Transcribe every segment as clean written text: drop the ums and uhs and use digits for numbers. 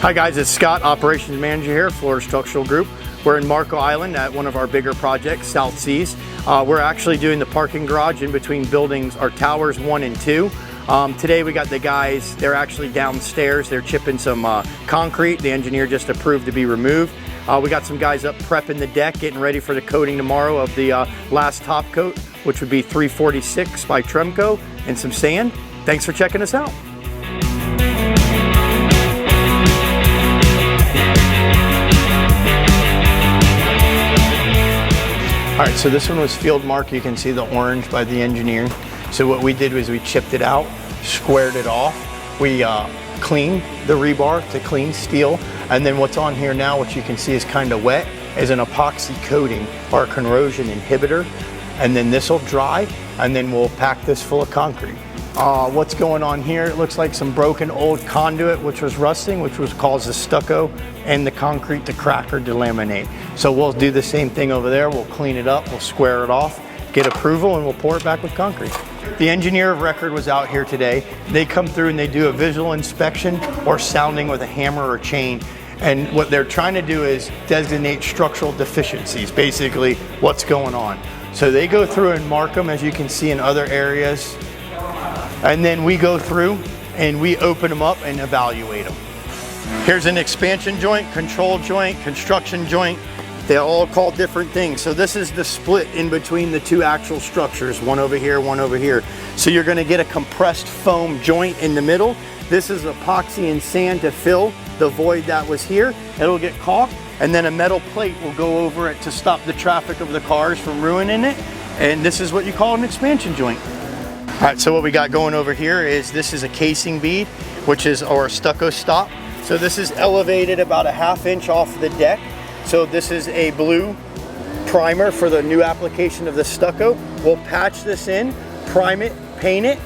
Hi guys, it's Scott, Operations Manager here, Florida Structural Group. We're in Marco Island at one of our bigger projects, South Seas. We're actually doing the parking garage in between buildings, our towers 1 and 2. Today we got the guys, they're actually downstairs, they're chipping some concrete. The engineer just approved to be removed. We got some guys up prepping the deck, getting ready for the coating tomorrow of the last top coat, which would be 346 by Tremco, and some sand. Thanks for checking us out. All right, so this one was field marked. You can see the orange by the engineer. So what we did was we chipped it out, squared it off. We cleaned the rebar to clean steel. And then what's on here now, which you can see is kind of wet, is an epoxy coating or corrosion inhibitor. And then this will dry, and then we'll pack this full of concrete. What's going on here? It looks like some broken old conduit, which was rusting, which was caused the stucco and the concrete to crack or delaminate. So we'll do the same thing over there. We'll clean it up, we'll square it off, get approval, and we'll pour it back with concrete. The engineer of record was out here today. They come through and they do a visual inspection or sounding with a hammer or chain. And what they're trying to do is designate structural deficiencies, basically what's going on. So they go through and mark them, as you can see in other areas. And then we go through and we open them up and evaluate them. Here's an expansion joint, control joint, construction joint. They all call different things. So this is the split in between the two actual structures, one over here, one over here. So you're gonna get a compressed foam joint in the middle. This is epoxy and sand to fill the void that was here. It'll get caulked, and then a metal plate will go over it to stop the traffic of the cars from ruining it. And this is what you call an expansion joint. All right, so what we got going over here is this is a casing bead, which is our stucco stop. So this is elevated about a ½ inch off the deck. So this is a blue primer for the new application of the stucco. We'll patch this in, prime it, paint it,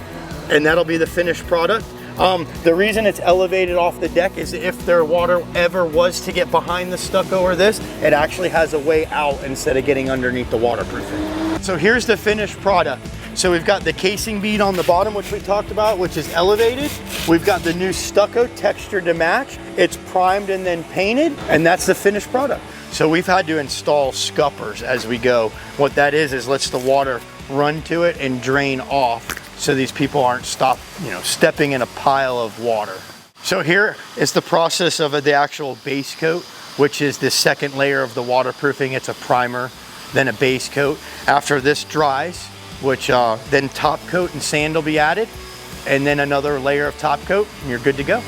and that'll be the finished product. The reason it's elevated off the deck is if their water ever was to get behind the stucco or this, it actually has a way out instead of getting underneath the waterproofing. So here's the finished product. So we've got the casing bead on the bottom, which we talked about, which is elevated. We've got the new stucco textured to match. It's primed and then painted, and that's the finished product. So we've had to install scuppers as we go. What that is lets the water run to it and drain off, so these people aren't stepping in a pile of water. So here is the process of the actual base coat, which is the second layer of the waterproofing. It's a primer, then a base coat. After this dries, which then top coat and sand will be added, and then another layer of top coat, and you're good to go.